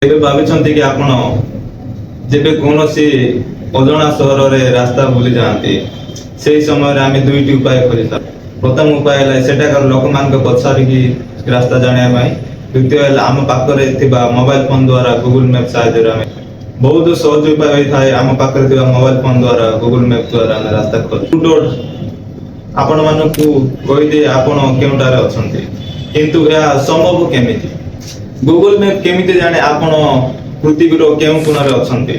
ଏବେ ଭାବିଛନ୍ତି କି ଆପଣ ଯେବେ କୌଣସି ଅଜଣା ସହରରେ ରାସ୍ତା ଭୁଲି ଯାଆନ୍ତି, ସେହି ସମୟରେ ଆମେ ଦୁଇଟି ଉପାୟ ଖୋଜିଥାଉ। ପ୍ରଥମ ଉପାୟ ହେଲା ସେଠାକାର ଲୋକମାନଙ୍କ ପଚାରିକି ରାସ୍ତା ଜାଣିବା ପାଇଁ। ଦ୍ୱିତୀୟ ହେଲା ଆମ ପାଖରେ ଥିବା ମୋବାଇଲ ଫୋନ ଦ୍ୱାରା ଗୁଗୁଲ ମ୍ୟାପ୍ ସାହାଯ୍ୟରେ ଆମେ ବହୁତ ସହଜ ଉପାୟ ହୋଇଥାଏ। ଆମ ପାଖରେ ଥିବା ମୋବାଇଲ ଫୋନ ଦ୍ୱାରା ଗୁଗୁଲ ମ୍ୟାପ୍ ଦ୍ୱାରା ଆମେ ରାସ୍ତା ଖୋଜୁ। ଆପଣମାନଙ୍କୁ କହିଦିଏ ଆପଣ କେଉଁଠାରେ ଅଛନ୍ତି, କିନ୍ତୁ ଏହା ସମ୍ଭବ କେମିତି? ଗୁଗୁଲ ମ୍ୟାପ୍ କେମିତି ଜାଣେ ଆପଣ ପୃଥିବୀର କେଉଁ କୋଣରେ ଅଛନ୍ତି?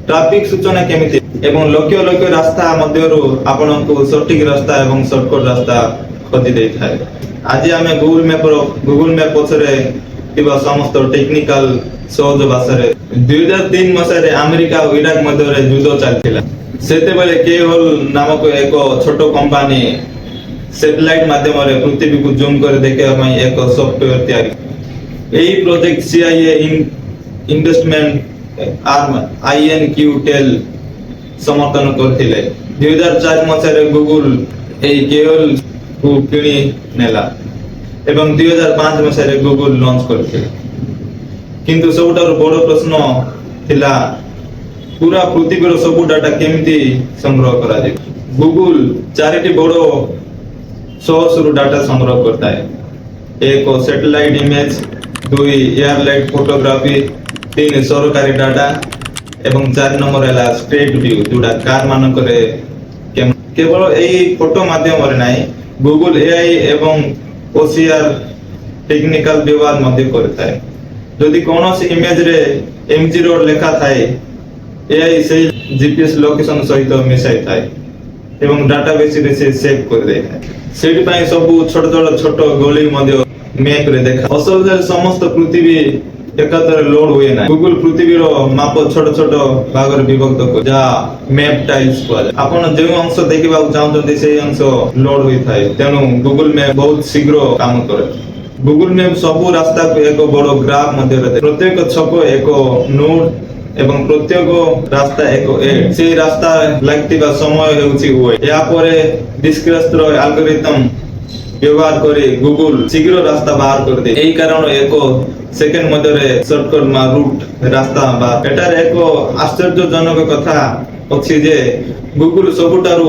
ଟ୍ରାଫିକ୍ ସୂଚନା କେମିତି ଏବଂ ଲକ୍ଷ ଲକ୍ଷ ରାସ୍ତା ମଧ୍ୟରୁ ଆପଣଙ୍କୁ ସଠିକ ରାସ୍ତା ଏବଂ ସର୍ଟକଟ ରାସ୍ତା ଖୋଜି ଦେଇଥାଏ। ଆଜି ଆମେ ଗୁଗୁଲ ମ୍ୟାପ୍ ପଛରେ ଥିବା ସମସ୍ତ ଟେକ୍ନିକାଲ ସହଜ ଭାଷାରେ 2003 ମସିହାରେ ଆମେରିକା ଓ ଇରାକ ମଧ୍ୟରେ ଯୁଦ୍ଧ ଚାଲିଥିଲା। ସେତେବେଳେ କେ ହୋଲ୍ ନାମକ ଏକ ଛୋଟ କମ୍ପାନୀ ସ୍ୟାଟେଲାଇଟ ମାଧ୍ୟମରେ ପୃଥିବୀକୁ ଜୁମ୍ କରି ଦେଖିବା ପାଇଁ ଏକ ସଫ୍ଟୱେର ତିଆରି। ଏହି project CIA investment arm INQTEL ସମର୍ଥନ କରିଥିଲେ। 2004 ମସିହାରେ ଗୁଗୁଲ ଏହି କେଓଲ କୁ କିଣି ନେଲା ଏବଂ 2005 ମସିହାରେ ଗୁଗୁଲ ଲଞ୍ଚ କରିଥିଲେ। କିନ୍ତୁ ସବୁଠାରୁ ବଡ଼ ପ୍ରଶ୍ନ ଥିଲା ପୁରା ପୃଥିବୀର ସବୁ ଡାଟା କେମିତି ସଂଗ୍ରହ କରାଯିବ? ଗୁଗୁଲ ଚାରିଟି ବଡ଼ ସୋର୍ସରୁ ଡାଟା ସଂଗ୍ରହ କରିଥାଏ। ଏକ ସ୍ୟାଟେଲାଇଟ ଇମେଜ, 2 ଏୟାରଲାଇଟ ଫଟୋଗ୍ରାଫି, 3 ସରକାରୀ ଡାଟା ଏବଂ 4 ନମ୍ବର ହେଲା ଷ୍ଟ୍ରିଟ୍ ଭିଉ, ଯୋଉଟା କାର ମାନଙ୍କରେ କେବଳ ଏହି ଫଟୋ ମାଧ୍ୟମରେ ନାହିଁ, ଗୁଗୁଲ AI ଏବଂ OCR ଟେକ୍ନିକାଲ ବ୍ୟବହାର ମଧ୍ୟ କରିଥାଏ। ଯଦି କୌଣସି ଇମେଜରେ MG ରୋଡ ଲେଖା ଥାଏ, AI ସେହି GPS ଲୋକେସନ ସହିତ ମିଶାଇଥାଏ ଏବଂ ଡାଟାବେସରେ ସେ ସେଭ୍ କରିଦେଇଥାଏ। ସେଥିପାଇଁ ସବୁ ଛୋଟ ଗଳି ମଧ୍ୟ ମ୍ୟାପରେ ଦେଖା। ଅସଲରେ ସମସ୍ତ ପୃଥିବୀ ଏକାଥରେ ଲୋଡ ହୁଏ ନାହିଁ। ଗୁଗୁଲ ପୃଥିବୀର ମାପ ଛୋଟ ଭାଗରେ ବିଭକ୍ତ କରେ, ଯାହା ମ୍ୟାପ ଟାଇଲ୍ସ କୁହାଯାଏ। ଆପଣ ଯେଉଁ ଅଂଶ ଦେଖିବାକୁ ଚାହୁଁଛନ୍ତି ସେହି ଅଂଶ ଲୋଡ ହୋଇଥାଏ, ତେଣୁ ଗୁଗୁଲ ମ୍ୟାପ ବହୁତ ଶୀଘ୍ର କାମ କରେ। ଗୁଗୁଲ ମ୍ୟାପ ସବୁ ରାସ୍ତାକୁ ଏକ ବଡ଼ ଗ୍ରାଫ ମଧ୍ୟରେ ଦେଖେ। ପ୍ରତ୍ୟେକ ଛକ ଏକ ନୋଡ ଏବଂ ପ୍ରତ୍ୟେକ ରାସ୍ତା ଏକ ଏଡ୍। ସେହି ରାସ୍ତା ଲାଗିଥିବା ସମୟ ହେଉଛି ୱେଟ୍। ଏହାପରେ ଡିସ୍କ୍ରିପ୍ଟର ଆଲଗୋରିଥମ ବ୍ୟବହାର କରି ଗୁଗୁଲ ଶୀଘ୍ର ରାସ୍ତା ବାହାର କରିଦିଏ। ଏହି କାରଣ ଏକ ସେକେଣ୍ଡ ମଧ୍ୟରେ ସର୍ଟକଟ ରୁଟ ରାସ୍ତା ବାହାର। ଏଠାରେ ଏକ ଆଶ୍ଚର୍ଯ୍ୟଜନକ କଥା ଅଛି ଯେ ଗୁଗୁଲ ସବୁଠାରୁ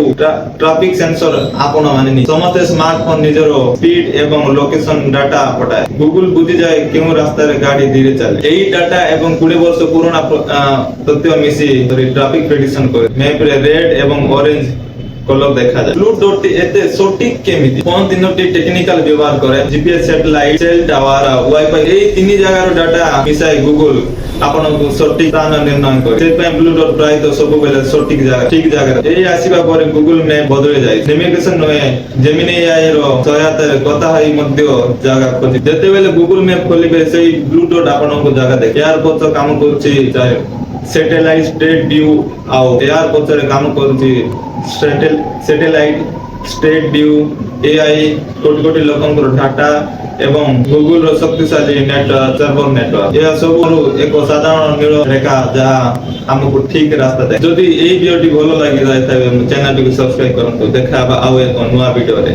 ଟ୍ରାଫିକ ସେନ୍ସର ଆପଣ ମାନେନି। ସମସ୍ତେ ସ୍ମାର୍ଟଫୋନ ନିଜର ସ୍ପିଡ ଏବଂ ଲୋକେସନ ଡାଟା ପଠାଏ। ଗୁଗୁଲ ବୁଝିଯାଏ କେଉଁ ରାସ୍ତାରେ ଗାଡି ଧୀରେ ଚାଲେ। ଏହି ଡାଟା ଏବଂ 20 ବର୍ଷ ପୁରୁଣା ତଥ୍ୟ ମିଶି ଟ୍ରାଫିକ ପ୍ରେଡିକ୍ସନ କରେ। ମ୍ୟାପରେ ରେଡ୍ ଏବଂ ଅରେଞ୍ଜ କଲର ଦେଖାଯାଏ। ବ୍ଲୁ ଡଟ୍ ଟି ଏତେ ସଠିକ କେମିତି? ଫୋନ ତିନୋଟି ଟେକ୍ନିକାଲ ବ୍ୟବହାର କରେ, GPS, satellite, cell tower, wifi. ଏହି ତିନି ଜାଗାର ଡାଟା ମିଶାଇ ଗୁଗୁଲ ଆପଣଙ୍କୁ ସଠିକ ସ୍ଥାନ ନିର୍ଣ୍ଣୟ କରେ। ସେଥିପାଇଁ ବ୍ଲୁ ଡଟ୍ ପ୍ରାୟତଃ ସବୁବେଳେ ସଠିକ ଜାଗାରେ। ଏହି ଆସିବା ପରେ ଗୁଗୁଲ ମ୍ୟାପ ବଦଳି ଯାଏ। ନେଭିଗେସନ ନୁହେଁ, ଜେମିନି AI ର ସହାୟତାରେ କଥା ହୋଇ ମଧ୍ୟ ଜାଗା ଖୋଜି। ଯେତେବେଳେ ଗୁଗୁଲ ମ୍ୟାପ ଖୋଲିବେ, ସେଇ ବ୍ଲୁ ଡଟ୍ ଆପଣଙ୍କୁ ଜାଗା ଦେଖେ। ଏହାର ପଛ କାମ କରୁଛି ସ୍ୟାଟେଲାଇଟ ଷ୍ଟ୍ରିଟ୍ ଭିଉ, ଆଉ ଏହାର ପଛରେ କାମ କରୁଛି ସ୍ୟାଟେଲାଇଟ ଷ୍ଟ୍ରିଟ୍ ଭିଉ, AI କୋଟି ଲୋକଙ୍କର ଡାଟା ଏବଂ ଗୁଗୁଲର ଶକ୍ତିଶାଳୀ ସର୍ଭର ନେଟୱାର୍କ। ଏହା ସବୁରୁ ଏକ ସାଧାରଣ ନୀଳ ରେଖା ଯାହା ଆମକୁ ଠିକ ରାସ୍ତା ଦେଖାଏ। ଯଦି ଏହି ଭିଡିଓଟି ଭଲ ଲାଗିଥାଏ ତେବେ ଚ୍ୟାନେଲଟିକୁ ସବସ୍କ୍ରାଇବ କରନ୍ତୁ। ଦେଖା ହେବା ଆଉ ଏକ ନୂଆ ଭିଡିଓରେ।